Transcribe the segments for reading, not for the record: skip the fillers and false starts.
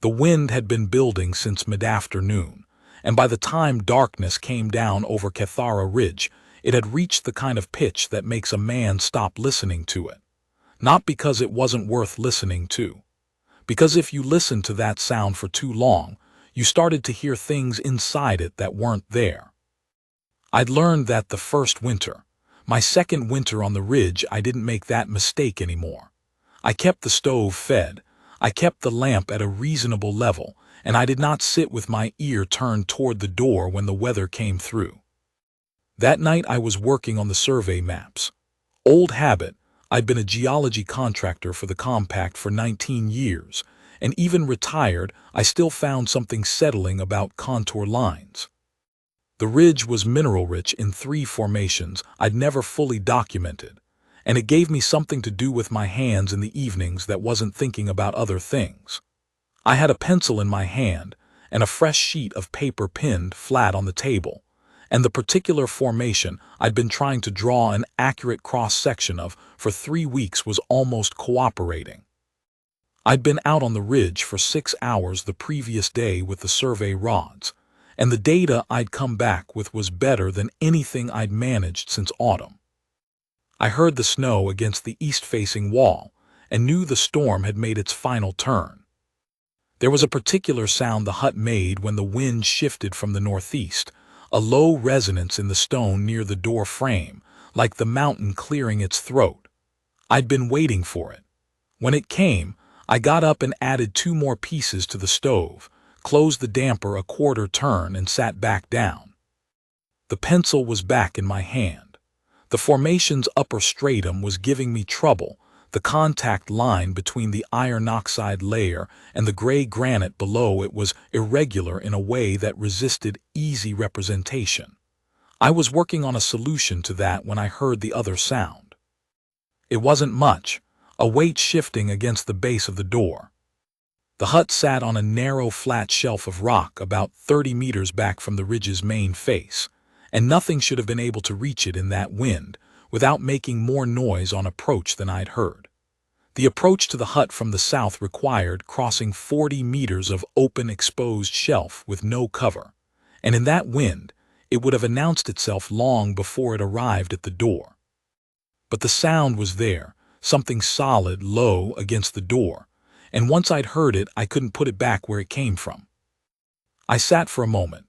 The wind had been building since mid-afternoon, and by the time darkness came down over Cathara Ridge, it had reached the kind of pitch that makes a man stop listening to it. Not because it wasn't worth listening to. Because if you listened to that sound for too long, you started to hear things inside it that weren't there. I'd learned that the first winter. My second winter on the ridge, I didn't make that mistake anymore. I kept the stove fed, I kept the lamp at a reasonable level, and I did not sit with my ear turned toward the door when the weather came through. That night I was working on the survey maps. Old habit, I'd been a geology contractor for the compact for 19 years, and even retired, I still found something settling about contour lines. The ridge was mineral-rich in 3 formations I'd never fully documented, and it gave me something to do with my hands in the evenings that wasn't thinking about other things. I had a pencil in my hand and a fresh sheet of paper pinned flat on the table, and the particular formation I'd been trying to draw an accurate cross-section of for 3 weeks was almost cooperating. I'd been out on the ridge for 6 hours the previous day with the survey rods, and the data I'd come back with was better than anything I'd managed since autumn. I heard the snow against the east-facing wall and knew the storm had made its final turn. There was a particular sound the hut made when the wind shifted from the northeast, a low resonance in the stone near the door frame, like the mountain clearing its throat. I'd been waiting for it. When it came, I got up and added 2 more pieces to the stove, closed the damper a quarter turn and sat back down. The pencil was back in my hand. The formation's upper stratum was giving me trouble. The contact line between the iron oxide layer and the gray granite below it was irregular in a way that resisted easy representation. I was working on a solution to that when I heard the other sound. It wasn't much, a weight shifting against the base of the door. The hut sat on a narrow flat shelf of rock about 30 meters back from the ridge's main face, and nothing should have been able to reach it in that wind without making more noise on approach than I'd heard. The approach to the hut from the south required crossing 40 meters of open exposed shelf with no cover, and in that wind it would have announced itself long before it arrived at the door. But the sound was there, something solid low against the door, and once I'd heard it, I couldn't put it back where it came from. I sat for a moment.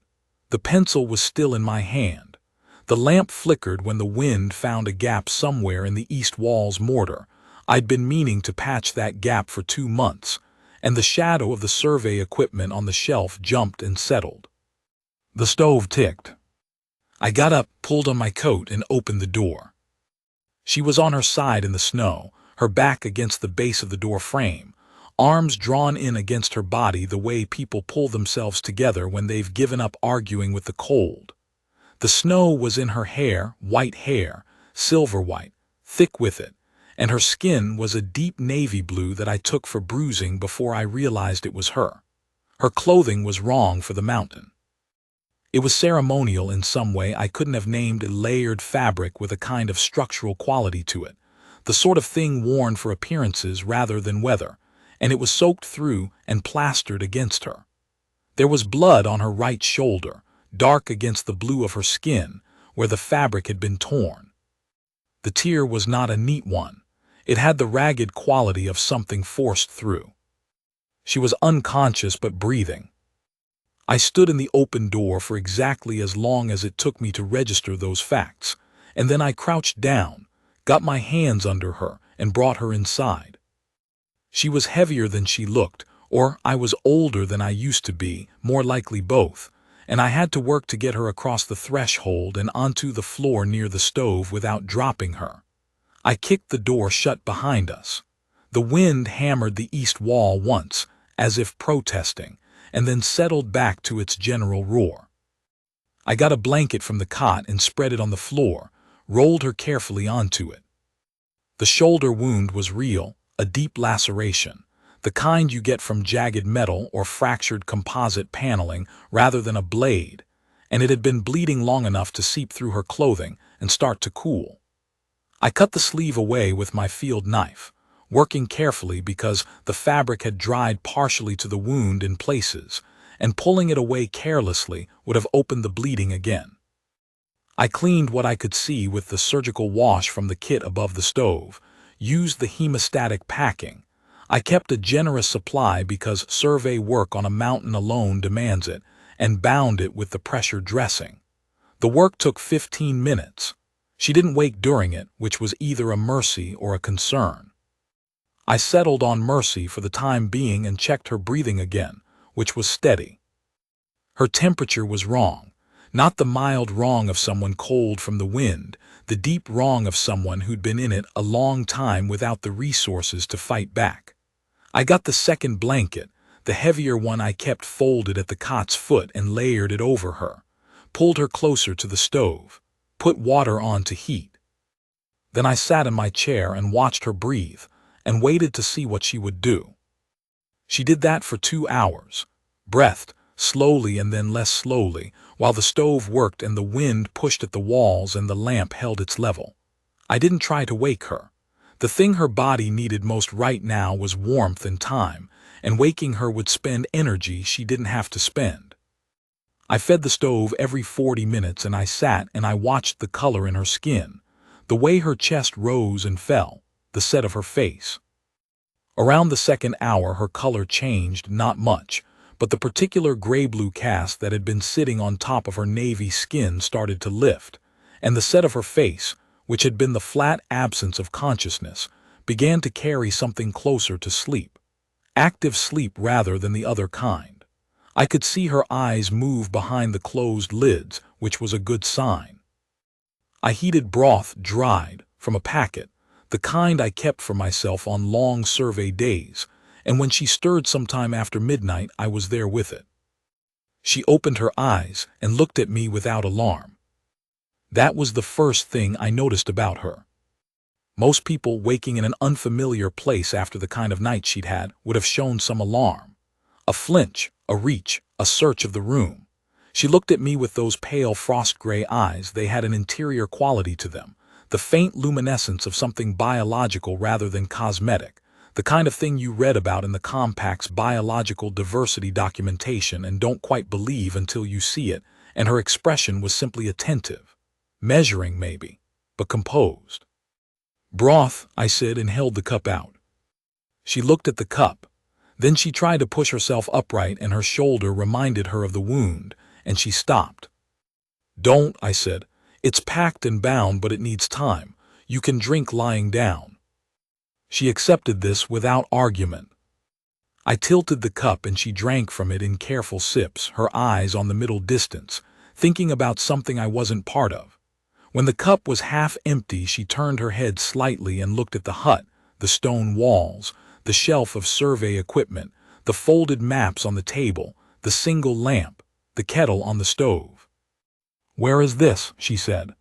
The pencil was still in my hand. The lamp flickered when the wind found a gap somewhere in the east wall's mortar. I'd been meaning to patch that gap for 2 months, and the shadow of the survey equipment on the shelf jumped and settled. The stove ticked. I got up, pulled on my coat, and opened the door. She was on her side in the snow, her back against the base of the door frame, arms drawn in against her body the way people pull themselves together when they've given up arguing with the cold. The snow was in her hair, white hair, silver white, thick with it, and her skin was a deep navy blue that I took for bruising before I realized it was her. Her clothing was wrong for the mountain. It was ceremonial in some way I couldn't have named, a layered fabric with a kind of structural quality to it, the sort of thing worn for appearances rather than weather, and it was soaked through and plastered against her. There was blood on her right shoulder, dark against the blue of her skin, where the fabric had been torn. The tear was not a neat one. It had the ragged quality of something forced through. She was unconscious but breathing. I stood in the open door for exactly as long as it took me to register those facts, and then I crouched down, got my hands under her, and brought her inside. She was heavier than she looked, or I was older than I used to be, more likely both, and I had to work to get her across the threshold and onto the floor near the stove without dropping her. I kicked the door shut behind us. The wind hammered the east wall once, as if protesting, and then settled back to its general roar. I got a blanket from the cot and spread it on the floor, rolled her carefully onto it. The shoulder wound was real, a deep laceration, the kind you get from jagged metal or fractured composite paneling rather than a blade, and it had been bleeding long enough to seep through her clothing and start to cool. I cut the sleeve away with my field knife, working carefully because the fabric had dried partially to the wound in places, and pulling it away carelessly would have opened the bleeding again. I cleaned what I could see with the surgical wash from the kit above the stove, used the hemostatic packing. I kept a generous supply because survey work on a mountain alone demands it, and bound it with the pressure dressing. The work took 15 minutes. She didn't wake during it, which was either a mercy or a concern. I settled on mercy for the time being and checked her breathing again, which was steady. Her temperature was wrong, not the mild wrong of someone cold from the wind, the deep wrong of someone who'd been in it a long time without the resources to fight back. I got the second blanket, the heavier one I kept folded at the cot's foot, and layered it over her, pulled her closer to the stove, put water on to heat. Then I sat in my chair and watched her breathe, and waited to see what she would do. She did that for 2 hours, breathed slowly and then less slowly, while the stove worked and the wind pushed at the walls and the lamp held its level. I didn't try to wake her. The thing her body needed most right now was warmth and time, and waking her would spend energy she didn't have to spend. I fed the stove every 40 minutes, and I sat and I watched the color in her skin, the way her chest rose and fell, the set of her face. Around the second hour her color changed, not much, but the particular gray-blue cast that had been sitting on top of her navy skin started to lift, and the set of her face, which had been the flat absence of consciousness, began to carry something closer to sleep. Active sleep rather than the other kind. I could see her eyes move behind the closed lids, which was a good sign. I heated broth, dried, from a packet, the kind I kept for myself on long survey days, and when she stirred sometime after midnight I was there with it. She opened her eyes and looked at me without alarm. That was the first thing I noticed about her. Most people waking in an unfamiliar place after the kind of night she'd had would have shown some alarm. A flinch, a reach, a search of the room. She looked at me with those pale frost-gray eyes. They had an interior quality to them, the faint luminescence of something biological rather than cosmetic, the kind of thing you read about in the Compact's biological diversity documentation and don't quite believe until you see it, and her expression was simply attentive. Measuring, maybe, but composed. "Broth," I said, and held the cup out. She looked at the cup. Then she tried to push herself upright, and her shoulder reminded her of the wound, and she stopped. "Don't," I said. "It's packed and bound, but it needs time. You can drink lying down." She accepted this without argument. I tilted the cup and she drank from it in careful sips, her eyes on the middle distance, thinking about something I wasn't part of. When the cup was half empty, she turned her head slightly and looked at the hut, the stone walls, the shelf of survey equipment, the folded maps on the table, the single lamp, the kettle on the stove. "Where is this?" she said.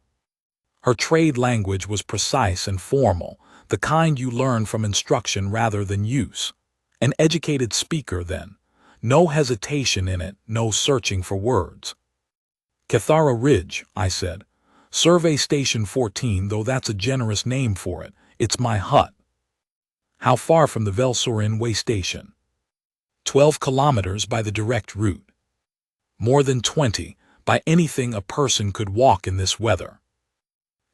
Her trade language was precise and formal, the kind you learn from instruction rather than use. An educated speaker, then. No hesitation in it, no searching for words. "Cathara Ridge," I said. "Survey Station 14, though that's a generous name for it. It's my hut." "How far from the Velsorin way station?" 12 kilometers by the direct route. More than 20, by anything a person could walk in this weather.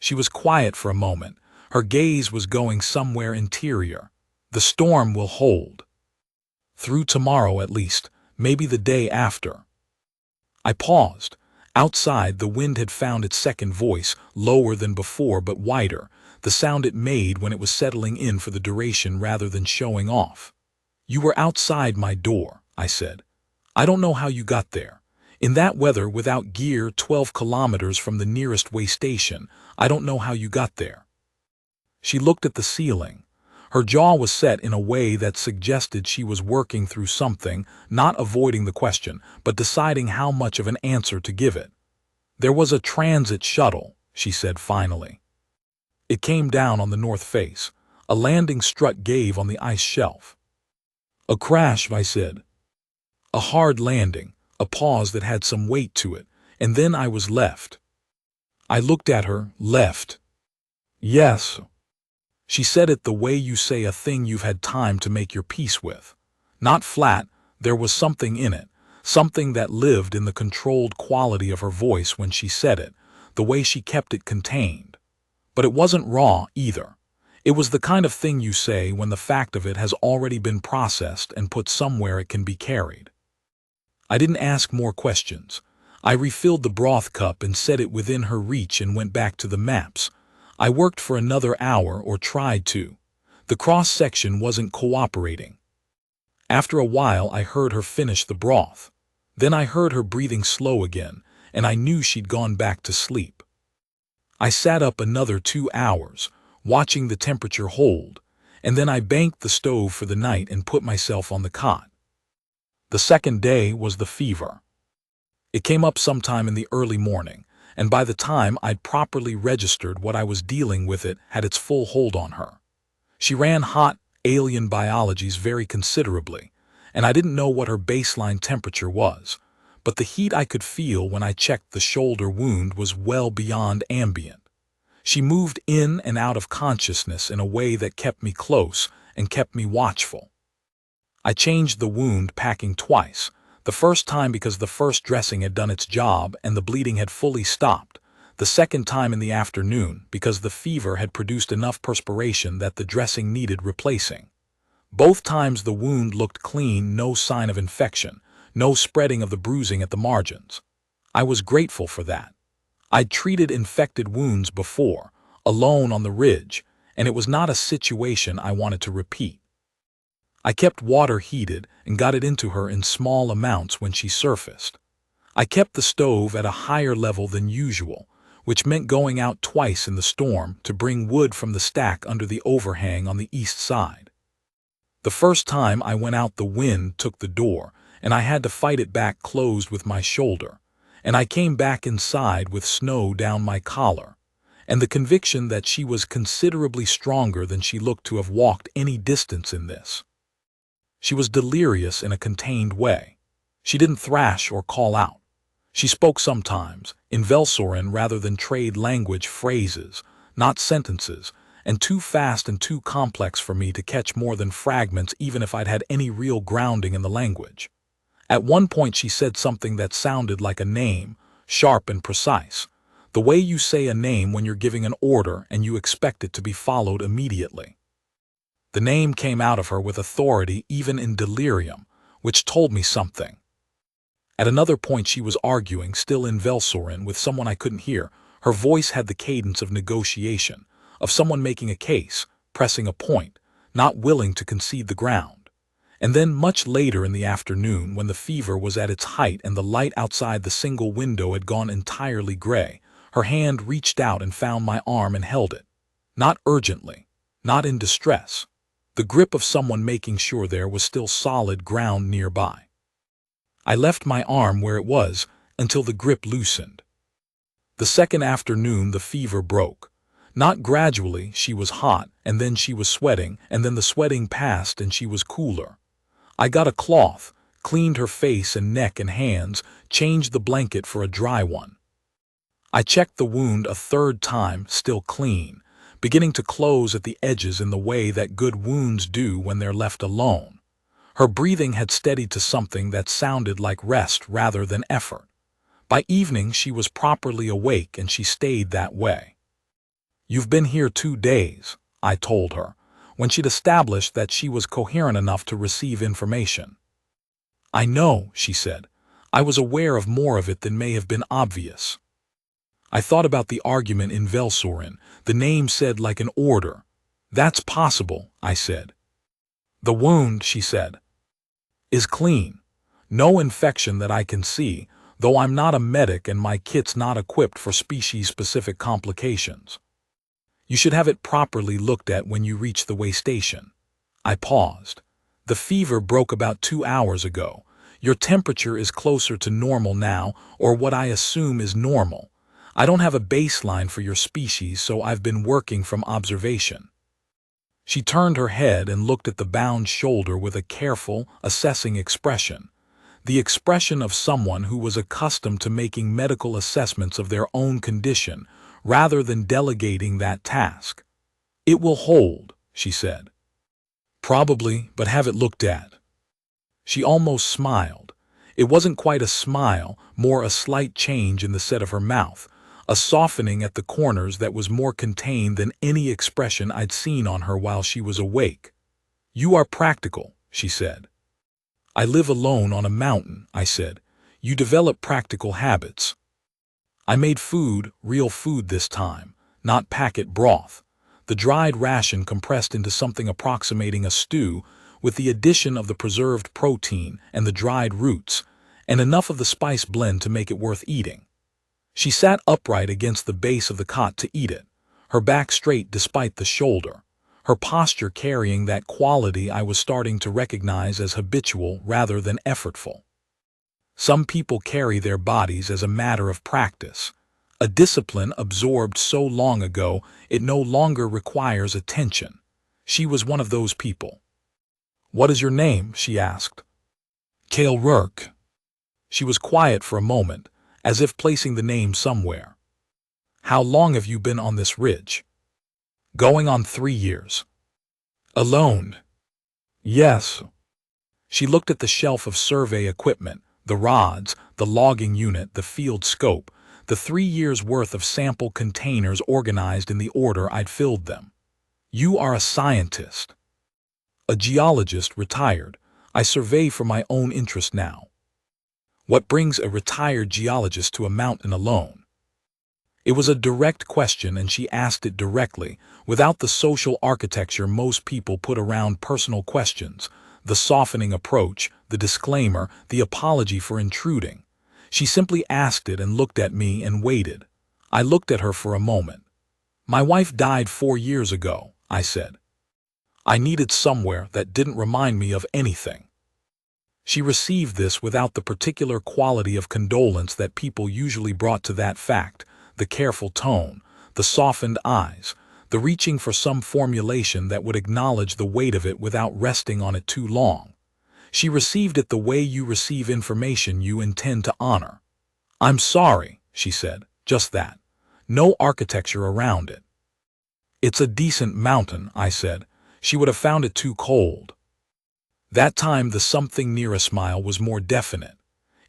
She was quiet for a moment. Her gaze was going somewhere interior. "The storm will hold. Through tomorrow at least, maybe the day after." I paused. Outside, the wind had found its second voice, lower than before but wider, the sound it made when it was settling in for the duration rather than showing off. "You were outside my door," I said. "I don't know how you got there. In that weather, without gear, 12 kilometers from the nearest way station, I don't know how you got there." She looked at the ceiling. Her jaw was set in a way that suggested she was working through something, not avoiding the question, but deciding how much of an answer to give it. "There was a transit shuttle," she said finally. "It came down on the north face. A landing strut gave on the ice shelf." "A crash," I said. "A hard landing, a pause that had some weight to it, and then I was left." I looked at her. "Left?" "Yes." She said it the way you say a thing you've had time to make your peace with. Not flat, there was something in it, something that lived in the controlled quality of her voice when she said it, the way she kept it contained. But it wasn't raw either. It was the kind of thing you say when the fact of it has already been processed and put somewhere it can be carried. I didn't ask more questions. I refilled the broth cup and set it within her reach and went back to the maps. I worked for another hour, or tried to. The cross-section wasn't cooperating. After a while I heard her finish the broth. Then I heard her breathing slow again, and I knew she'd gone back to sleep. I sat up another 2 hours, watching the temperature hold, and then I banked the stove for the night and put myself on the cot. The second day was the fever. It came up sometime in the early morning, and by the time I'd properly registered what I was dealing with, it had its full hold on her. She ran hot alien biologies very considerably, and I didn't know what her baseline temperature was, but the heat I could feel when I checked the shoulder wound was well beyond ambient. She moved in and out of consciousness in a way that kept me close and kept me watchful. I changed the wound packing twice, the first time because the first dressing had done its job and the bleeding had fully stopped, the second time in the afternoon because the fever had produced enough perspiration that the dressing needed replacing. Both times the wound looked clean, no sign of infection, no spreading of the bruising at the margins. I was grateful for that. I'd treated infected wounds before, alone on the ridge, and it was not a situation I wanted to repeat. I kept water heated and got it into her in small amounts when she surfaced. I kept the stove at a higher level than usual, which meant going out twice in the storm to bring wood from the stack under the overhang on the east side. The first time I went out, the wind took the door, and I had to fight it back closed with my shoulder, and I came back inside with snow down my collar, and the conviction that she was considerably stronger than she looked to have walked any distance in this. She was delirious in a contained way. She didn't thrash or call out. She spoke sometimes, in Velsoran rather than trade language phrases, not sentences, and too fast and too complex for me to catch more than fragments even if I'd had any real grounding in the language. At one point she said something that sounded like a name, sharp and precise, the way you say a name when you're giving an order and you expect it to be followed immediately. The name came out of her with authority even in delirium, which told me something. At another point she was arguing, still in Velsoran, with someone I couldn't hear. Her voice had the cadence of negotiation, of someone making a case, pressing a point, not willing to concede the ground. And then much later in the afternoon, when the fever was at its height and the light outside the single window had gone entirely gray, her hand reached out and found my arm and held it. Not urgently, not in distress. The grip of someone making sure there was still solid ground nearby. I left my arm where it was until the grip loosened. The second afternoon the fever broke. Not gradually, she was hot, and then she was sweating, and then the sweating passed and she was cooler. I got a cloth, cleaned her face and neck and hands, changed the blanket for a dry one. I checked the wound a third time, still clean, beginning to close at the edges in the way that good wounds do when they're left alone. Her breathing had steadied to something that sounded like rest rather than effort. By evening she was properly awake and she stayed that way. "You've been here 2 days, I told her, when she'd established that she was coherent enough to receive information. "I know," she said. "I was aware of more of it than may have been obvious." I thought about the argument in Velsoran. The name said like an order. "That's possible," I said. "The wound," she said, "is clean. No infection that I can see, though I'm not a medic and my kit's not equipped for species-specific complications. You should have it properly looked at when you reach the way station." I paused. "The fever broke about 2 hours ago. Your temperature is closer to normal now, or what I assume is normal. I don't have a baseline for your species, so I've been working from observation." She turned her head and looked at the bound shoulder with a careful, assessing expression. The expression of someone who was accustomed to making medical assessments of their own condition, rather than delegating that task. "It will hold," she said. "Probably, but have it looked at." She almost smiled. It wasn't quite a smile, more a slight change in the set of her mouth, a softening at the corners that was more contained than any expression I'd seen on her while she was awake. "You are practical," she said. "I live alone on a mountain," I said. "You develop practical habits." I made food, real food this time, not packet broth. The dried ration compressed into something approximating a stew, with the addition of the preserved protein and the dried roots, and enough of the spice blend to make it worth eating. She sat upright against the base of the cot to eat it, her back straight despite the shoulder, her posture carrying that quality I was starting to recognize as habitual rather than effortful. Some people carry their bodies as a matter of practice, a discipline absorbed so long ago it no longer requires attention. She was one of those people. "What is your name?" she asked. "Cale Rourke." She was quiet for a moment, as if placing the name somewhere. "How long have you been on this ridge?" "Going on 3 years." "Alone?" "Yes." She looked at the shelf of survey equipment, the rods, the logging unit, the field scope, the 3 years' worth of sample containers organized in the order I'd filled them. "You are a scientist." "A geologist, retired. I survey for my own interest now." "What brings a retired geologist to a mountain alone?" It was a direct question, and she asked it directly, without the social architecture most people put around personal questions, the softening approach, the disclaimer, the apology for intruding. She simply asked it and looked at me and waited. I looked at her for a moment. "My wife died 4 years ago," I said. I needed somewhere that didn't remind me of anything. She received this without the particular quality of condolence that people usually brought to that fact, the careful tone, the softened eyes, the reaching for some formulation that would acknowledge the weight of it without resting on it too long. She received it the way you receive information you intend to honor. "I'm sorry," she said, "just that. No architecture around it." "It's a decent mountain," I said. She would have found it too cold. That time the something near a smile was more definite.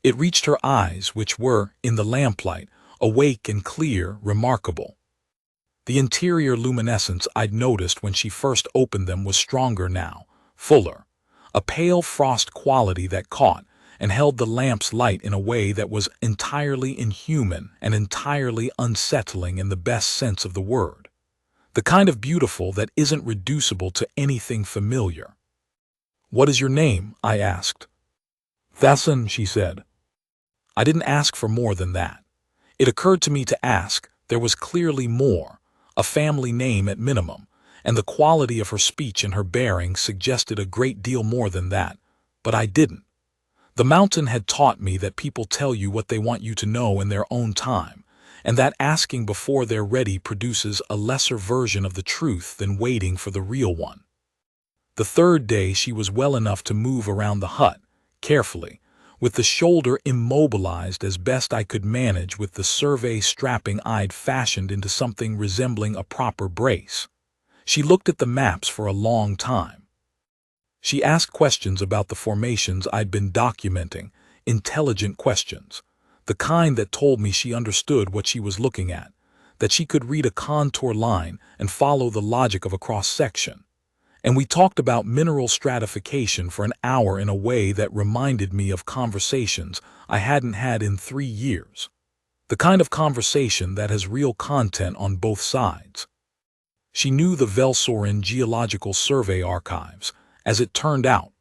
It reached her eyes, which were, in the lamplight, awake and clear, remarkable. The interior luminescence I'd noticed when she first opened them was stronger now, fuller, a pale frost quality that caught and held the lamp's light in a way that was entirely inhuman and entirely unsettling in the best sense of the word. The kind of beautiful that isn't reducible to anything familiar. "What is your name?" I asked. "Thesson," she said. I didn't ask for more than that. It occurred to me to ask. There was clearly more, a family name at minimum, and the quality of her speech and her bearing suggested a great deal more than that, but I didn't. The mountain had taught me that people tell you what they want you to know in their own time, and that asking before they're ready produces a lesser version of the truth than waiting for the real one. The 3rd day she was well enough to move around the hut, carefully, with the shoulder immobilized as best I could manage with the survey strapping I'd fashioned into something resembling a proper brace. She looked at the maps for a long time. She asked questions about the formations I'd been documenting, intelligent questions, the kind that told me she understood what she was looking at, that she could read a contour line and follow the logic of a cross-section. And we talked about mineral stratification for an hour in a way that reminded me of conversations I hadn't had in 3 years. The kind of conversation that has real content on both sides. She knew the Velsorin Geological Survey archives. As it turned out,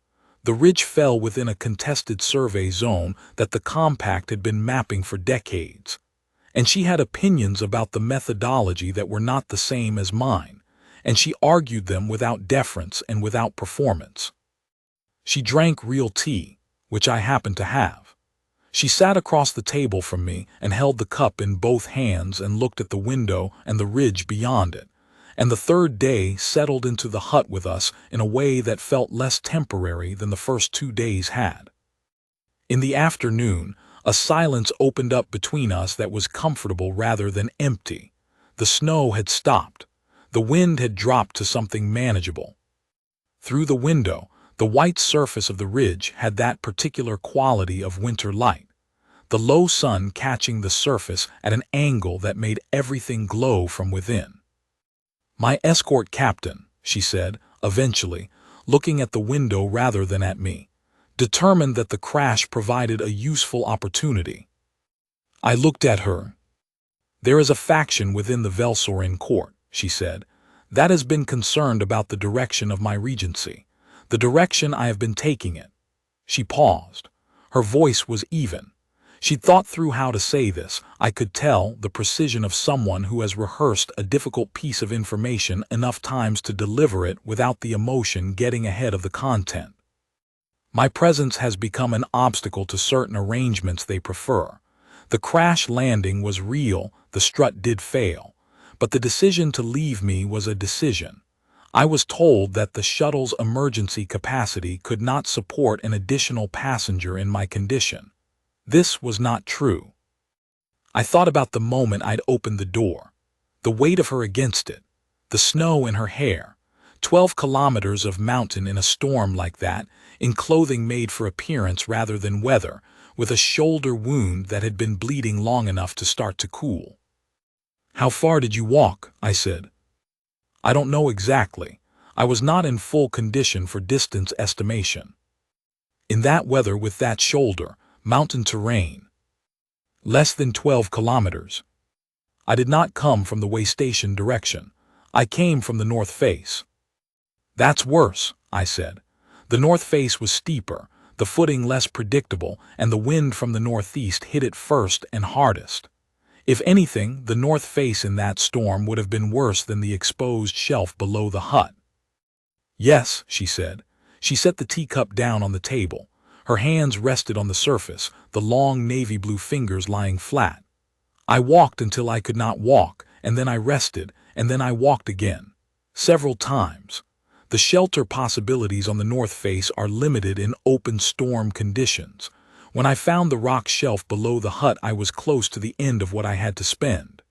the ridge fell within a contested survey zone that the compact had been mapping for decades. And she had opinions about the methodology that were not the same as mine, and she argued them without deference and without performance. She drank real tea, which I happened to have. She sat across the table from me and held the cup in both hands and looked at the window and the ridge beyond it, and the 3rd day settled into the hut with us in a way that felt less temporary than the first 2 days had. In the afternoon, a silence opened up between us that was comfortable rather than empty. The snow had stopped. The wind had dropped to something manageable. Through the window, the white surface of the ridge had that particular quality of winter light, the low sun catching the surface at an angle that made everything glow from within. "My escort captain," she said, eventually, looking at the window rather than at me, determined that the crash provided a useful opportunity. I looked at her. "There is a faction within the Velsorin court," she said, "that has been concerned about the direction of my regency, the direction I have been taking it." She paused. Her voice was even. She'd thought through how to say this. I could tell the precision of someone who has rehearsed a difficult piece of information enough times to deliver it without the emotion getting ahead of the content. "My presence has become an obstacle to certain arrangements they prefer. The crash landing was real, the strut did fail, but the decision to leave me was a decision. I was told that the shuttle's emergency capacity could not support an additional passenger in my condition. This was not true. I thought about the moment I'd opened the door, the weight of her against it, the snow in her hair, 12 kilometers of mountain in a storm like that, in clothing made for appearance rather than weather, with a shoulder wound that had been bleeding long enough to start to cool. "How far did you walk?" I said. "I don't know exactly. I was not in full condition for distance estimation. In that weather with that shoulder, mountain terrain. Less than 12 kilometers. I did not come from the way station direction. I came from the north face." "That's worse," I said. The north face was steeper, the footing less predictable, and the wind from the northeast hit it first and hardest. If anything, the north face in that storm would have been worse than the exposed shelf below the hut. "Yes," she said. She set the teacup down on the table. Her hands rested on the surface, the long navy blue fingers lying flat. "I walked until I could not walk, and then I rested, and then I walked again. Several times. The shelter possibilities on the north face are limited in open storm conditions. When I found the rock shelf below the hut, I was close to the end of what I had to spend."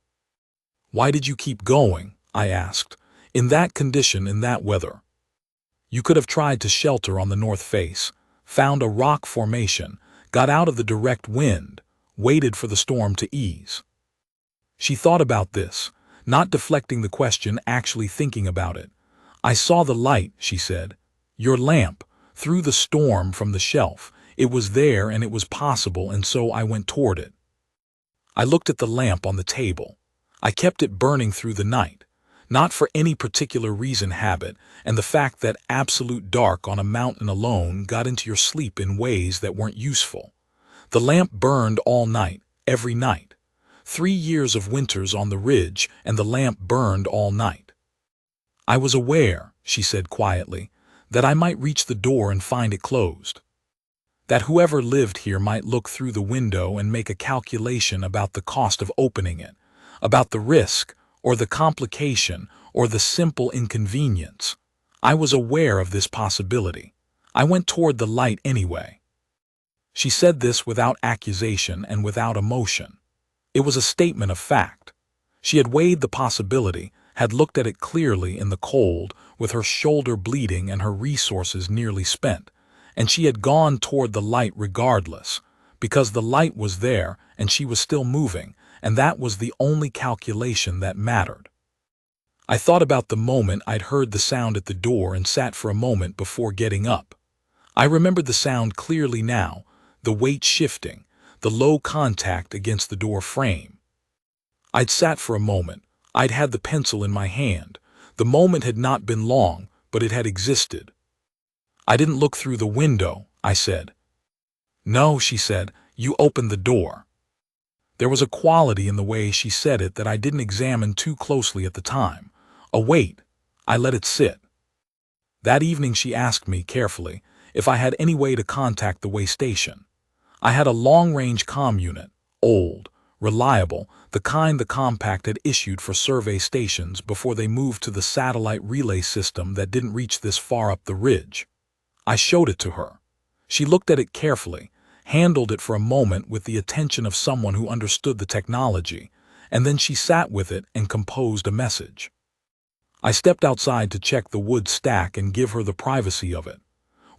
"Why did you keep going?" I asked. "In that condition, in that weather?" "You could have tried to shelter on the north face, found a rock formation, got out of the direct wind, waited for the storm to ease." She thought about this, not deflecting the question, actually thinking about it. "I saw the light," she said. "Your lamp, through the storm from the shelf. It was there and it was possible, and so I went toward it." I looked at the lamp on the table. I kept it burning through the night. Not for any particular reason, habit, and the fact that absolute dark on a mountain alone got into your sleep in ways that weren't useful. The lamp burned all night, every night. 3 years of winters on the ridge, and the lamp burned all night. "I was aware," she said quietly, "that I might reach the door and find it closed. That whoever lived here might look through the window and make a calculation about the cost of opening it, about the risk, or the complication, or the simple inconvenience. I was aware of this possibility. I went toward the light anyway." She said this without accusation and without emotion. It was a statement of fact. She had weighed the possibility, had looked at it clearly in the cold, with her shoulder bleeding and her resources nearly spent, and she had gone toward the light regardless, because the light was there and she was still moving, and that was the only calculation that mattered. I thought about the moment I'd heard the sound at the door and sat for a moment before getting up. I remembered the sound clearly now, the weight shifting, the low contact against the door frame. I'd sat for a moment. I'd had the pencil in my hand. The moment had not been long, but it had existed. "I didn't look through the window," I said. "No," she said, "you opened the door." There was a quality in the way she said it that I didn't examine too closely at the time. A weight. I let it sit. That evening she asked me, carefully, if I had any way to contact the way station. I had a long-range comm unit, old, reliable, the kind the compact had issued for survey stations before they moved to the satellite relay system that didn't reach this far up the ridge. I showed it to her. She looked at it carefully, handled it for a moment with the attention of someone who understood the technology, and then she sat with it and composed a message. I stepped outside to check the wood stack and give her the privacy of it.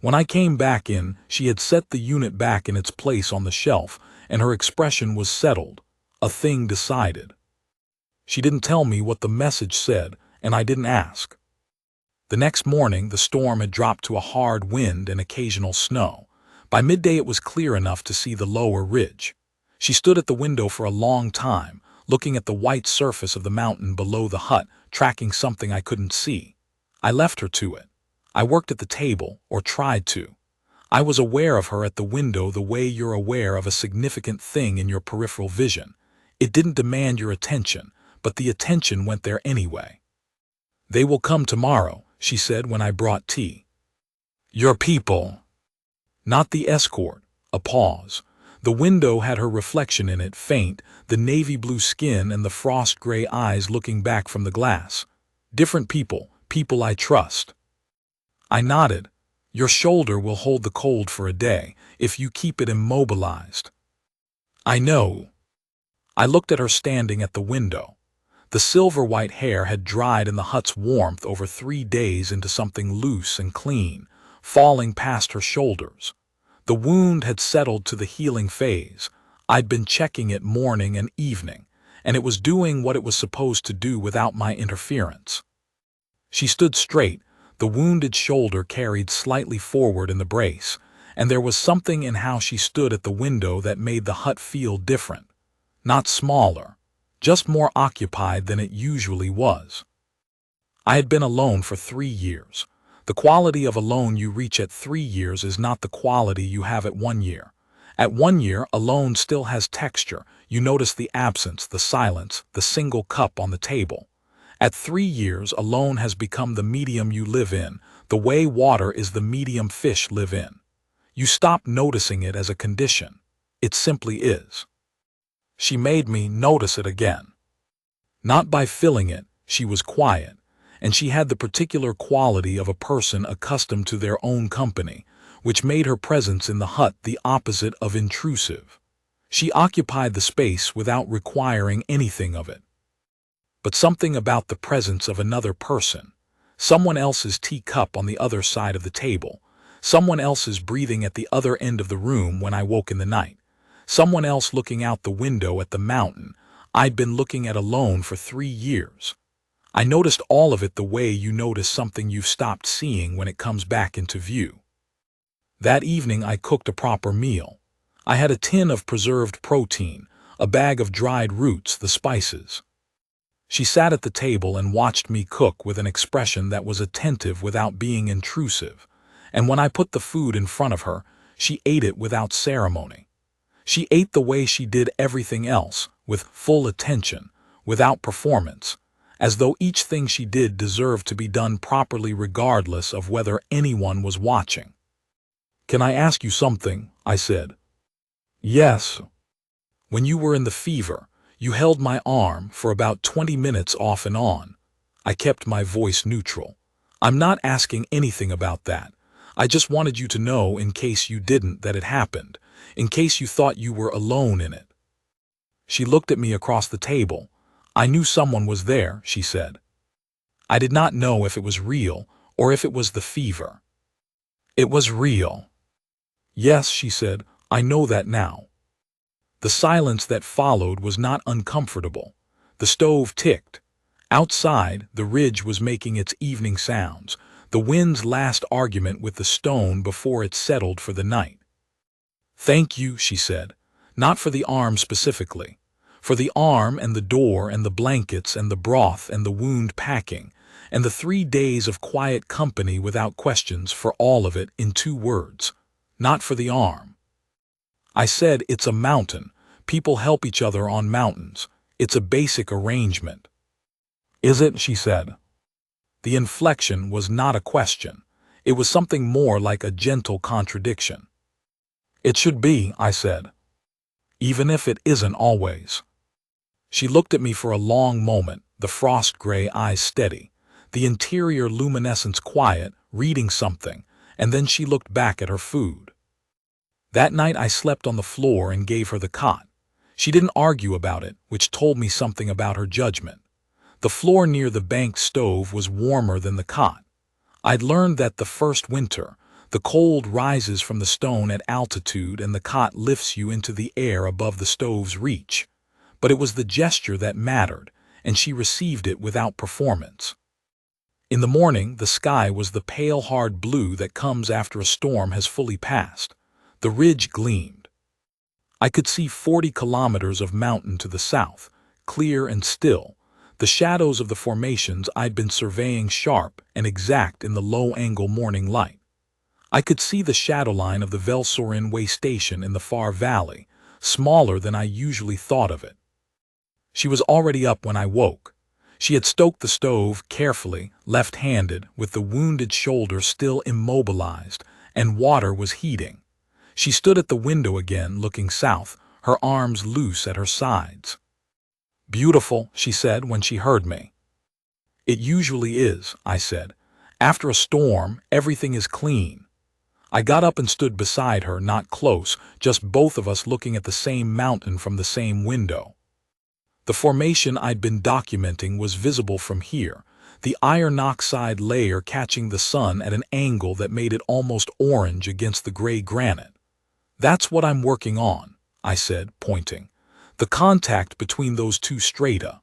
When I came back in, she had set the unit back in its place on the shelf, and her expression was settled, a thing decided. She didn't tell me what the message said, and I didn't ask. The next morning, the storm had dropped to a hard wind and occasional snow. By midday it was clear enough to see the lower ridge. She stood at the window for a long time, looking at the white surface of the mountain below the hut, tracking something I couldn't see. I left her to it. I worked at the table, or tried to. I was aware of her at the window the way you're aware of a significant thing in your peripheral vision. It didn't demand your attention, but the attention went there anyway. "They will come tomorrow," she said when I brought tea. "Your people." "Not the escort." A pause. The window had her reflection in it, faint, the navy blue skin and the frost gray eyes looking back from the glass. "Different people, people I trust." I nodded. "Your shoulder will hold the cold for a day, if you keep it immobilized." "I know." I looked at her standing at the window. The silver-white hair had dried in the hut's warmth over 3 days into something loose and clean, falling past her shoulders. The wound had settled to the healing phase. I'd been checking it morning and evening, and it was doing what it was supposed to do without my interference. She stood straight, the wounded shoulder carried slightly forward in the brace, and there was something in how she stood at the window that made the hut feel different. Not smaller, just more occupied than it usually was. I had been alone for 3 years. The quality of alone you reach at 3 years is not the quality you have at 1 year. At 1 year, alone still has texture. You notice the absence, the silence, the single cup on the table. At 3 years, alone has become the medium you live in, the way water is the medium fish live in. You stop noticing it as a condition. It simply is. She made me notice it again. Not by filling it, she was quiet, and she had the particular quality of a person accustomed to their own company, which made her presence in the hut the opposite of intrusive. She occupied the space without requiring anything of it. But something about the presence of another person, someone else's teacup on the other side of the table, someone else's breathing at the other end of the room when I woke in the night, someone else looking out the window at the mountain I'd been looking at alone for 3 years. I noticed all of it the way you notice something you've stopped seeing when it comes back into view. That evening I cooked a proper meal. I had a tin of preserved protein, a bag of dried roots, the spices. She sat at the table and watched me cook with an expression that was attentive without being intrusive, and when I put the food in front of her, she ate it without ceremony. She ate the way she did everything else, with full attention, without performance, as though each thing she did deserved to be done properly regardless of whether anyone was watching. "Can I ask you something?" I said. "Yes." "When you were in the fever, you held my arm for about 20 minutes off and on." I kept my voice neutral. "I'm not asking anything about that. I just wanted you to know, in case you didn't, that it happened, in case you thought you were alone in it." She looked at me across the table. "I knew someone was there," she said. I did not know if it was real or if it was the fever. "It was real." "Yes," she said, "I know that now." The silence that followed was not uncomfortable. The stove ticked. Outside, the ridge was making its evening sounds, the wind's last argument with the stone before it settled for the night. "Thank you," she said, "not for the arm specifically. For the arm and the door and the blankets and the broth and the wound packing, and the 3 days of quiet company without questions, for all of it in 2 words. Not for the arm." I said, "It's a mountain. People help each other on mountains. It's a basic arrangement." "Is it?" she said. The inflection was not a question. It was something more like a gentle contradiction. "It should be," I said. "Even if it isn't always." She looked at me for a long moment, the frost-gray eyes steady, the interior luminescence quiet, reading something, and then she looked back at her food. That night I slept on the floor and gave her the cot. She didn't argue about it, which told me something about her judgment. The floor near the bank stove was warmer than the cot. I'd learned that the first winter, the cold rises from the stone at altitude and the cot lifts you into the air above the stove's reach. But it was the gesture that mattered, and she received it without performance. In the morning, the sky was the pale hard blue that comes after a storm has fully passed. The ridge gleamed. I could see 40 kilometers of mountain to the south, clear and still, the shadows of the formations I'd been surveying sharp and exact in the low-angle morning light. I could see the shadow line of the Velsorin way station in the far valley, smaller than I usually thought of it. She was already up when I woke. She had stoked the stove carefully, left-handed, with the wounded shoulder still immobilized, and water was heating. She stood at the window again, looking south, her arms loose at her sides. "Beautiful," she said when she heard me. "It usually is," I said. "After a storm, everything is clean." I got up and stood beside her, not close, just both of us looking at the same mountain from the same window. The formation I'd been documenting was visible from here, the iron oxide layer catching the sun at an angle that made it almost orange against the gray granite. "That's what I'm working on," I said, pointing. "The contact between those two strata."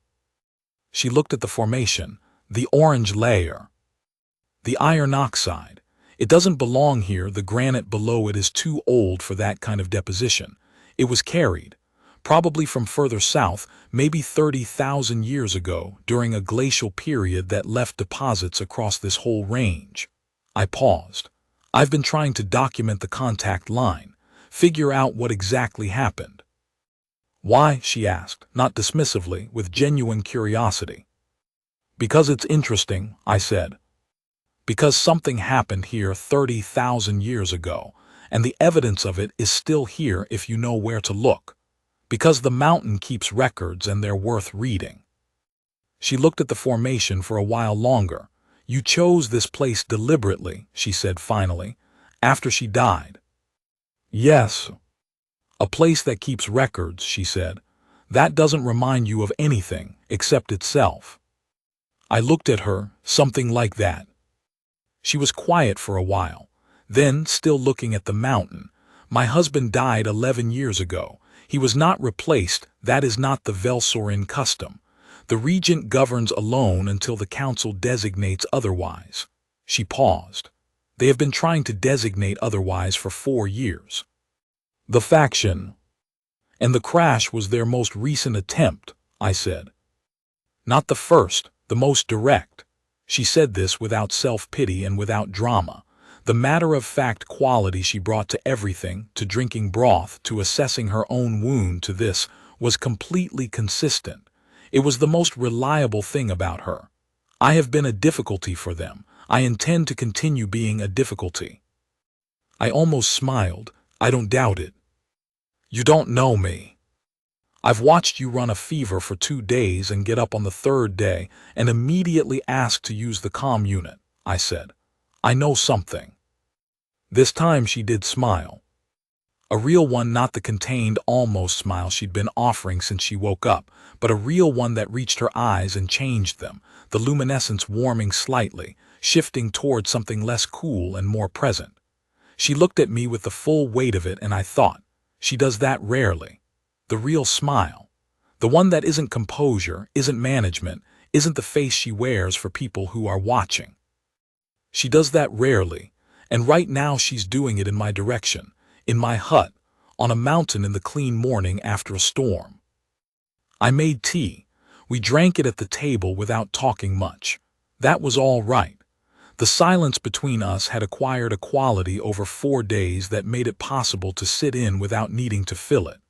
She looked at the formation, the orange layer. "The iron oxide. It doesn't belong here. The granite below it is too old for that kind of deposition. It was carried, probably from further south, maybe 30,000 years ago, during a glacial period that left deposits across this whole range." I paused. "I've been trying to document the contact line, figure out what exactly happened." "Why?" she asked, not dismissively, with genuine curiosity. "Because it's interesting," I said. "Because something happened here 30,000 years ago, and the evidence of it is still here if you know where to look. Because the mountain keeps records and they're worth reading." She looked at the formation for a while longer. "You chose this place deliberately," she said finally, "after she died." "Yes. A place that keeps records," she said. "That doesn't remind you of anything except itself." I looked at her, something like that. She was quiet for a while. Then, still looking at the mountain, "My husband died 11 years ago. He was not replaced. That is not the Velsorin custom. The regent governs alone until the council designates otherwise." She paused. "They have been trying to designate otherwise for 4 years. The faction. And the crash was their most recent attempt," I said. "Not the first, the most direct." She said this without self-pity and without drama. The matter-of-fact quality she brought to everything, to drinking broth, to assessing her own wound, to this, was completely consistent. It was the most reliable thing about her. "I have been a difficulty for them. I intend to continue being a difficulty." I almost smiled. "I don't doubt it. You don't know me. I've watched you run a fever for 2 days and get up on the 3rd day and immediately ask to use the comm unit," I said. "I know something." This time she did smile. A real one, not the contained, almost smile she'd been offering since she woke up, but a real one that reached her eyes and changed them, the luminescence warming slightly, shifting toward something less cool and more present. She looked at me with the full weight of it, and I thought, she does that rarely. The real smile. The one that isn't composure, isn't management, isn't the face she wears for people who are watching. She does that rarely, and right now she's doing it in my direction, in my hut, on a mountain in the clean morning after a storm. I made tea. We drank it at the table without talking much. That was all right. The silence between us had acquired a quality over 4 days that made it possible to sit in without needing to fill it.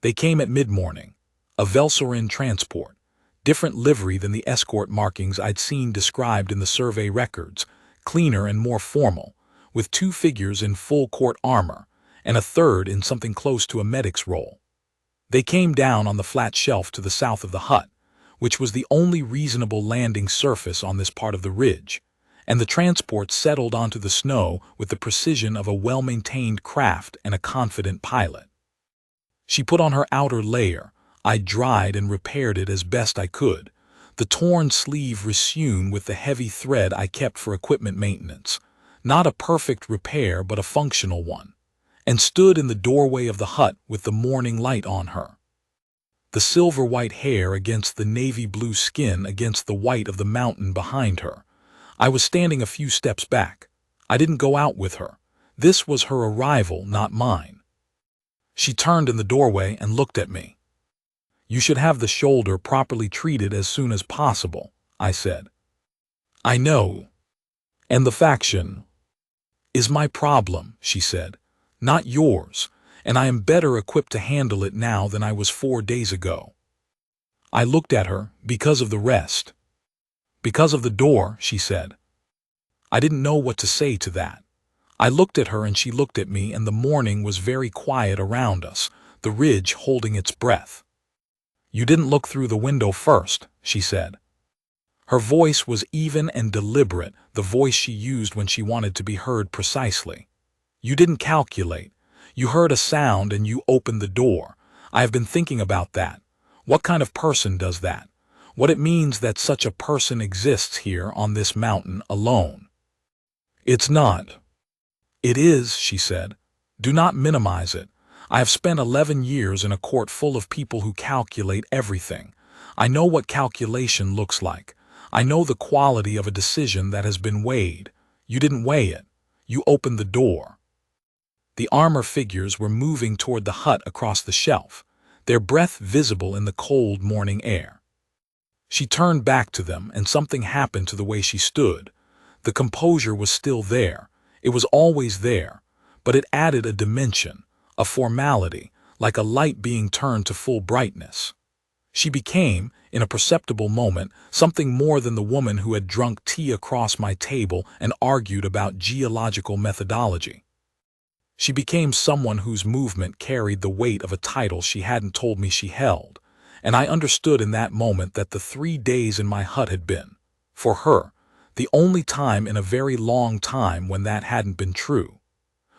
They came at mid-morning, a Velsorin transport, different livery than the escort markings I'd seen described in the survey records, cleaner and more formal, with 2 figures in full court armor, and a third in something close to a medic's role. They came down on the flat shelf to the south of the hut, which was the only reasonable landing surface on this part of the ridge, and the transport settled onto the snow with the precision of a well-maintained craft and a confident pilot. She put on her outer layer. I dried and repaired it as best I could. the torn sleeve resewn with the heavy thread I kept for equipment maintenance, not a perfect repair but a functional one, and stood in the doorway of the hut with the morning light on her. The silver-white hair against the navy-blue skin against the white of the mountain behind her. I was standing a few steps back. I didn't go out with her. This was her arrival, not mine. She turned in the doorway and looked at me. "You should have the shoulder properly treated as soon as possible," I said. "I know. And the faction is my problem," she said, "not yours, and I am better equipped to handle it now than I was 4 days ago." I looked at her. "Because of the rest." "Because of the door," she said. I didn't know what to say to that. I looked at her and she looked at me, and the morning was very quiet around us, the ridge holding its breath. "You didn't look through the window first," she said. Her voice was even and deliberate, the voice she used when she wanted to be heard precisely. "You didn't calculate. You heard a sound and you opened the door. I have been thinking about that. What kind of person does that? What it means that such a person exists here on this mountain alone." "It's not." "It is," she said. "Do not minimize it. I have spent 11 years in a court full of people who calculate everything. I know what calculation looks like. I know the quality of a decision that has been weighed. You didn't weigh it. You opened the door." The armor figures were moving toward the hut across the shelf, their breath visible in the cold morning air. She turned back to them, and something happened to the way she stood. The composure was still there. It was always there, but it added a dimension, a formality, like a light being turned to full brightness. She became, in a perceptible moment, something more than the woman who had drunk tea across my table and argued about geological methodology. She became someone whose movement carried the weight of a title she hadn't told me she held, and I understood in that moment that the 3 days in my hut had been, for her, the only time in a very long time when that hadn't been true.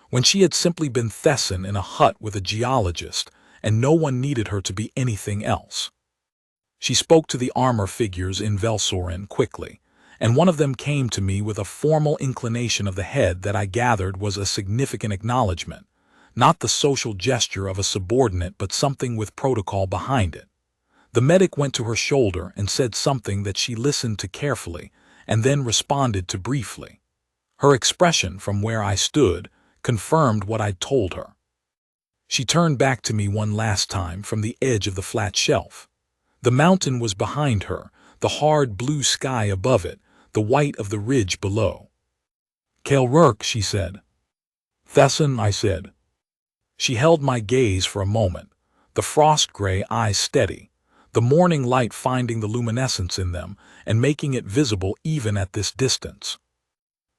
When she had simply been Thesson in a hut with a geologist, and no one needed her to be anything else. She spoke to the armor figures in Velsorin quickly, and one of them came to me with a formal inclination of the head that I gathered was a significant acknowledgement, not the social gesture of a subordinate but something with protocol behind it. The medic went to her shoulder and said something that she listened to carefully and then responded to briefly. Her expression from where I stood confirmed what I'd told her. She turned back to me one last time from the edge of the flat shelf. The mountain was behind her, the hard blue sky above it, the white of the ridge below. "Kael'Rurk," she said. "Thesson," I said. She held my gaze for a moment, the frost-gray eyes steady, the morning light finding the luminescence in them and making it visible even at this distance.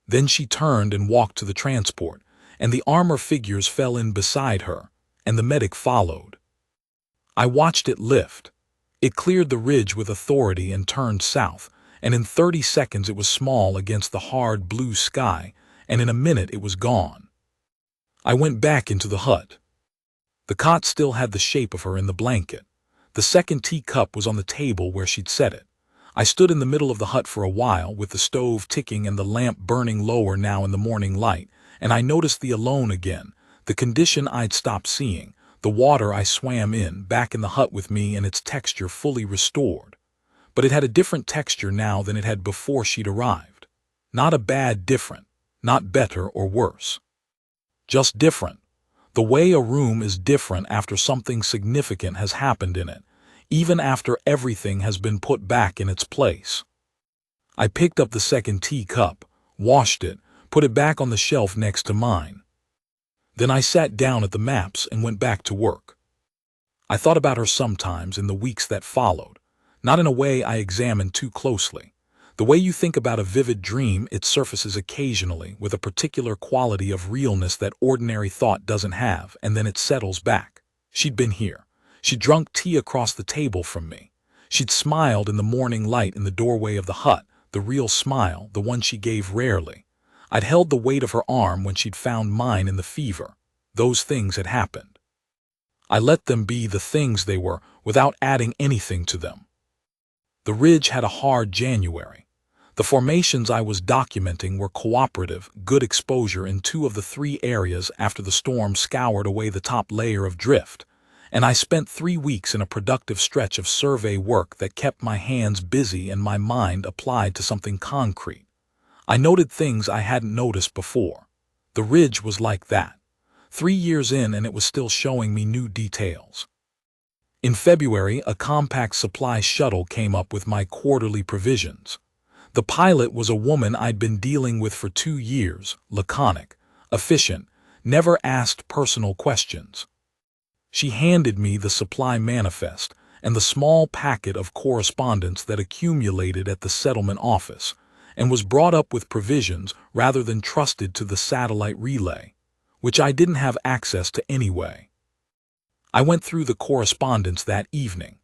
Then she turned and walked to the transport, and the armor figures fell in beside her, and the medic followed. I watched it lift. It cleared the ridge with authority and turned south, and in 30 seconds it was small against the hard blue sky, and in a minute it was gone. I went back into the hut. The cot still had the shape of her in the blanket. The second teacup was on the table where she'd set it. I stood in the middle of the hut for a while, with the stove ticking and the lamp burning lower now in the morning light, and I noticed the alone again, the condition I'd stopped seeing, the water I swam in, back in the hut with me and its texture fully restored. But it had a different texture now than it had before she'd arrived. Not a bad different, not better or worse. Just different. The way a room is different after something significant has happened in it, even after everything has been put back in its place. I picked up the second teacup, washed it, put it back on the shelf next to mine. Then I sat down at the maps and went back to work. I thought about her sometimes in the weeks that followed, not in a way I examined too closely. The way you think about a vivid dream, it surfaces occasionally with a particular quality of realness that ordinary thought doesn't have, and then it settles back. She'd been here. She'd drunk tea across the table from me. She'd smiled in the morning light in the doorway of the hut, the real smile, the one she gave rarely. I'd held the weight of her arm when she'd found mine in the fever. Those things had happened. I let them be the things they were without adding anything to them. The ridge had a hard January. The formations I was documenting were cooperative, good exposure in 2 of the 3 areas after the storm scoured away the top layer of drift, and I spent 3 weeks in a productive stretch of survey work that kept my hands busy and my mind applied to something concrete. I noted things I hadn't noticed before. The ridge was like that. 3 years in and it was still showing me new details. In February, a compact supply shuttle came up with my quarterly provisions. The pilot was a woman I'd been dealing with for 2 years, laconic, efficient, never asked personal questions. She handed me the supply manifest and the small packet of correspondence that accumulated at the settlement office, and was brought up with provisions rather than trusted to the satellite relay, which I didn't have access to anyway. I went through the correspondence that evening.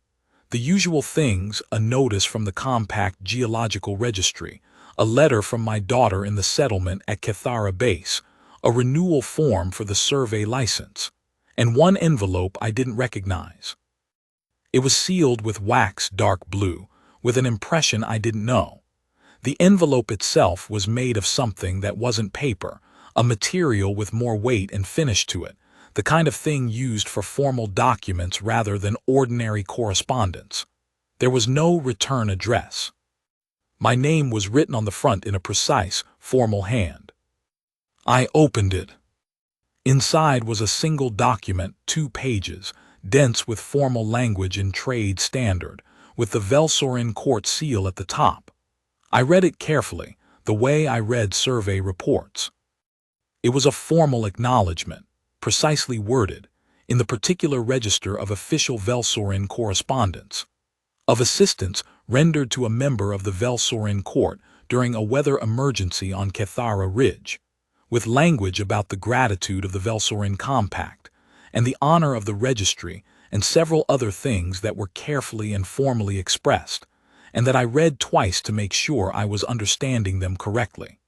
The usual things: a notice from the compact geological registry, a letter from my daughter in the settlement at Cathara Base, a renewal form for the survey license, and one envelope I didn't recognize. It was sealed with wax dark blue, with an impression I didn't know. The envelope itself was made of something that wasn't paper, a material with more weight and finish to it, the kind of thing used for formal documents rather than ordinary correspondence. There was no return address. My name was written on the front in a precise, formal hand. I opened it. Inside was a single document, 2 pages, dense with formal language in trade standard, with the Velsorin court seal at the top. I read it carefully, the way I read survey reports. It was a formal acknowledgement, precisely worded, in the particular register of official Velsorin correspondence, of assistance rendered to a member of the Velsorin court during a weather emergency on Cathara Ridge, with language about the gratitude of the Velsorin Compact, and the honor of the registry, and several other things that were carefully and formally expressed, and that I read twice to make sure I was understanding them correctly.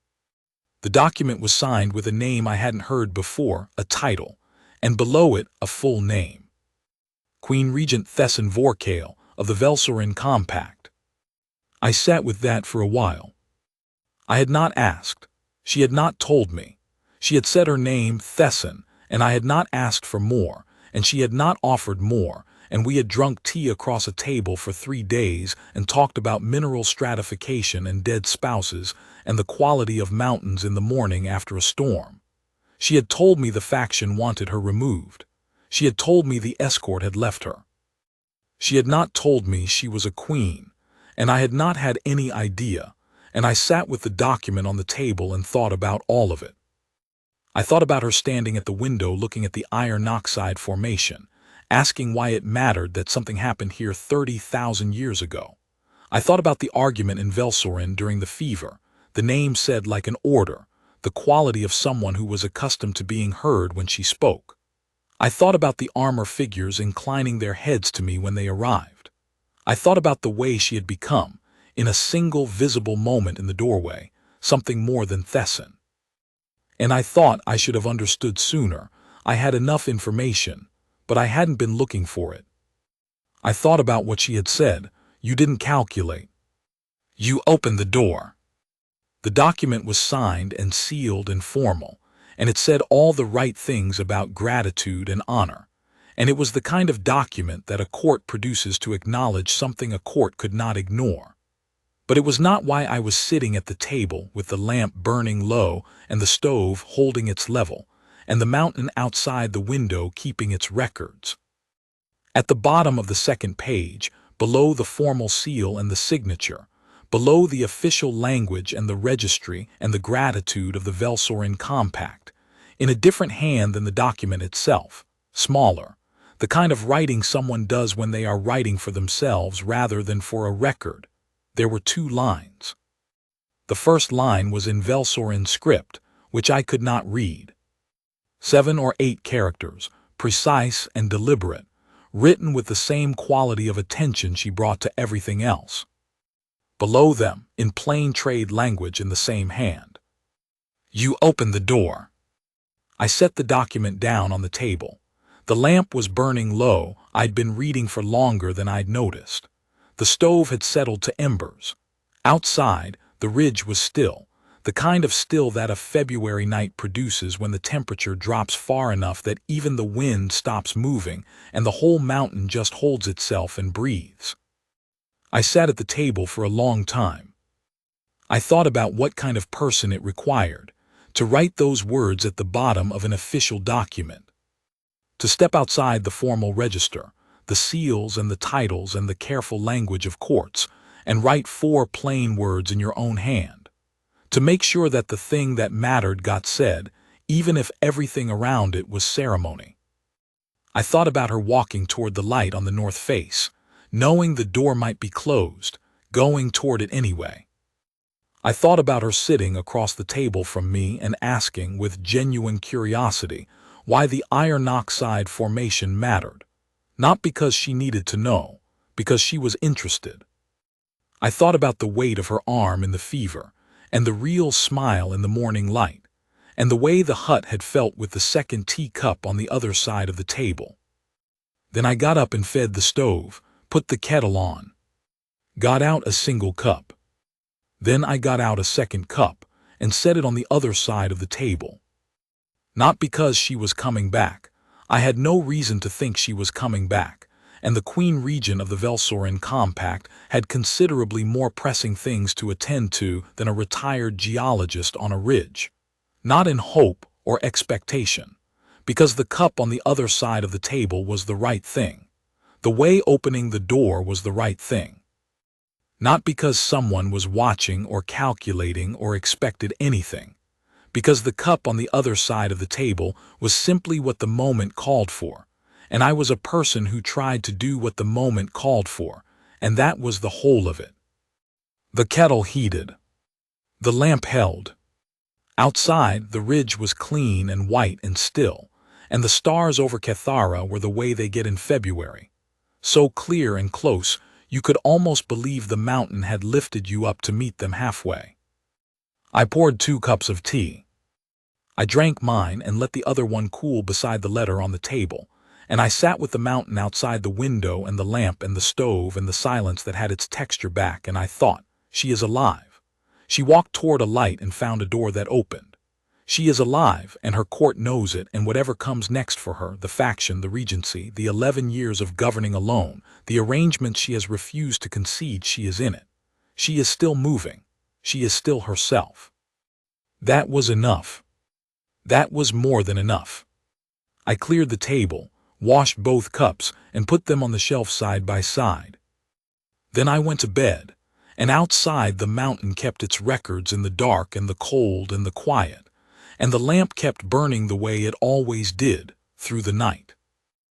The document was signed with a name I hadn't heard before, a title, and below it a full name. Queen Regent Thesson Vorkale of the Velsorin Compact. I sat with that for a while. I had not asked. She had not told me. She had said her name, Thesson, and I had not asked for more, and she had not offered more, and we had drunk tea across a table for 3 days and talked about mineral stratification and dead spouses and the quality of mountains in the morning after a storm. She had told me the faction wanted her removed. She had told me the escort had left her. She had not told me she was a queen, and I had not had any idea, and I sat with the document on the table and thought about all of it. I thought about her standing at the window looking at the iron oxide formation, asking why it mattered that something happened here 30,000 years ago. I thought about the argument in Velsorin during the fever, the name said like an order, the quality of someone who was accustomed to being heard when she spoke. I thought about the armor figures inclining their heads to me when they arrived. I thought about the way she had become, in a single visible moment in the doorway, something more than Thesson. And I thought I should have understood sooner. I had enough information, but I hadn't been looking for it. I thought about what she had said. You didn't calculate. You opened the door. The document was signed and sealed and formal, and it said all the right things about gratitude and honor, and it was the kind of document that a court produces to acknowledge something a court could not ignore. But it was not why I was sitting at the table with the lamp burning low and the stove holding its level, and the mountain outside the window keeping its records. At the bottom of the second page, below the formal seal and the signature, below the official language and the registry and the gratitude of the Velsorin Compact, in a different hand than the document itself, smaller, the kind of writing someone does when they are writing for themselves rather than for a record, there were 2 lines. The first line was in Velsorin script, which I could not read. 7 or 8 characters, precise and deliberate, written with the same quality of attention she brought to everything else. Below them, in plain trade language in the same hand. You opened the door. I set the document down on the table. The lamp was burning low. I'd been reading for longer than I'd noticed. The stove had settled to embers. Outside, the ridge was still, the kind of still that a February night produces when the temperature drops far enough that even the wind stops moving and the whole mountain just holds itself and breathes. I sat at the table for a long time. I thought about what kind of person it required to write those words at the bottom of an official document. To step outside the formal register, the seals and the titles and the careful language of courts, and write 4 plain words in your own hand. To make sure that the thing that mattered got said, even if everything around it was ceremony. I thought about her walking toward the light on the north face, knowing the door might be closed, going toward it anyway. I thought about her sitting across the table from me and asking with genuine curiosity why the iron oxide formation mattered. Not because she needed to know, because she was interested. I thought about the weight of her arm in the fever, and the real smile in the morning light, and the way the hut had felt with the second teacup on the other side of the table. Then I got up and fed the stove, put the kettle on. Got out a single cup. Then I got out a second cup and set it on the other side of the table. Not because she was coming back. I had no reason to think she was coming back, and the Queen Regent of the Velsorin Compact had considerably more pressing things to attend to than a retired geologist on a ridge. Not in hope or expectation, because the cup on the other side of the table was the right thing. The way opening the door was the right thing. Not because someone was watching or calculating or expected anything. Because the cup on the other side of the table was simply what the moment called for, and I was a person who tried to do what the moment called for, and that was the whole of it. The kettle heated. The lamp held. Outside, the ridge was clean and white and still, and the stars over Cathara were the way they get in February. So clear and close, you could almost believe the mountain had lifted you up to meet them halfway. I poured 2 cups of tea. I drank mine and let the other one cool beside the letter on the table, and I sat with the mountain outside the window and the lamp and the stove and the silence that had its texture back, and I thought, she is alive. She walked toward a light and found a door that opened. She is alive, and her court knows it, and whatever comes next for her, the faction, the regency, the 11 years of governing alone, the arrangements she has refused to concede, she is in it. She is still moving. She is still herself. That was enough. That was more than enough. I cleared the table, washed both cups, and put them on the shelf side by side. Then I went to bed, and outside the mountain kept its records in the dark and the cold and the quiet, and the lamp kept burning the way it always did through the night.